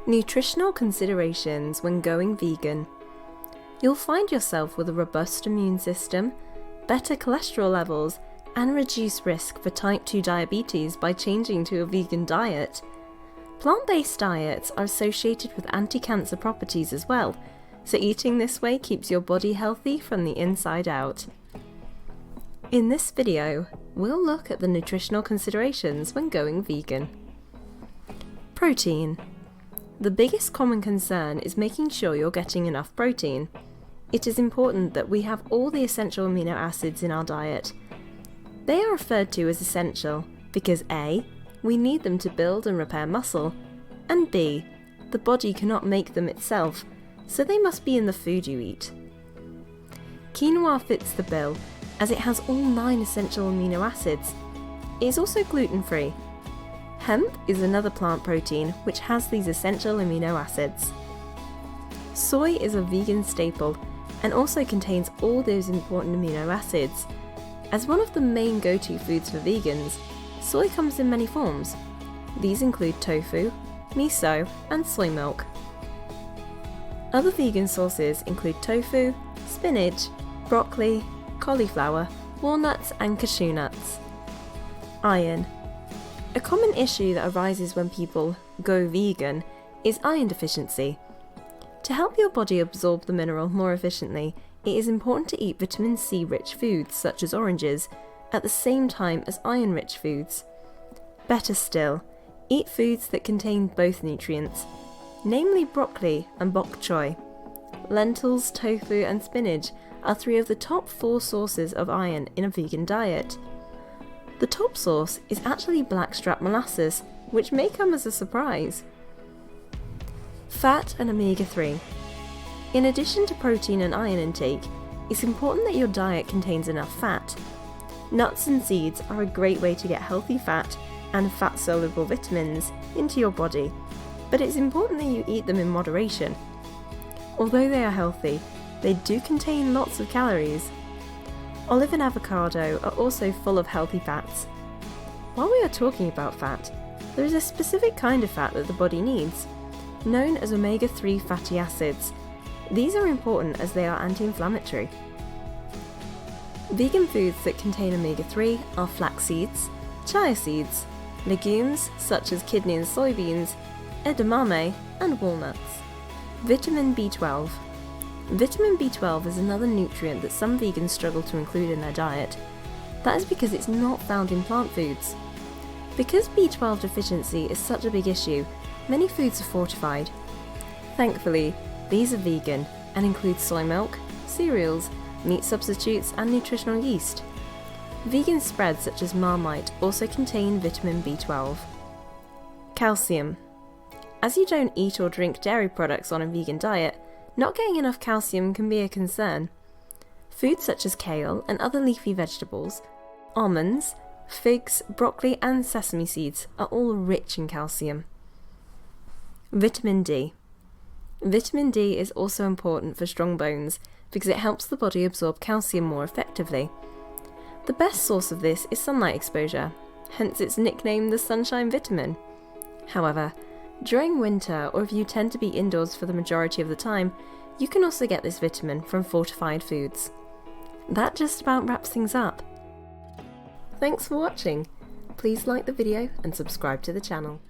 Nutritional considerations when going vegan. You'll find yourself with a robust immune system, better cholesterol levels, and reduced risk for type 2 diabetes by changing to a vegan diet. Plant-based diets are associated with anti-cancer properties as well, so eating this way keeps your body healthy from the inside out. In this video, we'll look at the nutritional considerations when going vegan. Protein. The biggest common concern is making sure you're getting enough protein. It is important that we have all the essential amino acids in our diet. They are referred to as essential because A, we need them to build and repair muscle, and B, the body cannot make them itself, so they must be in the food you eat. Quinoa fits the bill as it has all 9 essential amino acids. It is also gluten-free. Hemp is another plant protein which has these essential amino acids. Soy is a vegan staple and also contains all those important amino acids. As one of the main go-to foods for vegans, soy comes in many forms. These include tofu, miso, and soy milk. Other vegan sources include tofu, spinach, broccoli, cauliflower, walnuts, and cashew nuts. Iron. A common issue that arises when people go vegan is iron deficiency. To help your body absorb the mineral more efficiently, it is important to eat vitamin C rich foods such as oranges at the same time as iron rich foods. Better still, eat foods that contain both nutrients, namely broccoli and bok choy. Lentils, tofu, and spinach are 3 of the top 4 sources of iron in a vegan diet. The top source is actually blackstrap molasses, which may come as a surprise. Fat and omega-3. In addition to protein and iron intake, it's important that your diet contains enough fat. Nuts and seeds are a great way to get healthy fat and fat-soluble vitamins into your body, but it's important that you eat them in moderation. Although they are healthy, they do contain lots of calories. Olive and avocado are also full of healthy fats. While we are talking about fat, there is a specific kind of fat that the body needs, known as omega-3 fatty acids. These are important as they are anti-inflammatory. Vegan foods that contain omega-3 are flax seeds, chia seeds, legumes such as kidney and soybeans, edamame, and walnuts. Vitamin B12. Vitamin B12 is another nutrient that some vegans struggle to include in their diet. That is because it's not found in plant foods. Because B12 deficiency is such a big issue, many foods are fortified. Thankfully, these are vegan and include soy milk, cereals, meat substitutes, and nutritional yeast. Vegan spreads such as Marmite also contain vitamin B12. Calcium. As you don't eat or drink dairy products on a vegan diet, not getting enough calcium can be a concern. Foods such as kale and other leafy vegetables, almonds, figs, broccoli, and sesame seeds are all rich in calcium. Vitamin D. Vitamin D is also important for strong bones because it helps the body absorb calcium more effectively. The best source of this is sunlight exposure, hence its nickname the sunshine vitamin. However, during winter, or if you tend to be indoors for the majority of the time, you can also get this vitamin from fortified foods. That just about wraps things up. Thanks for watching. Please like the video and subscribe to the channel.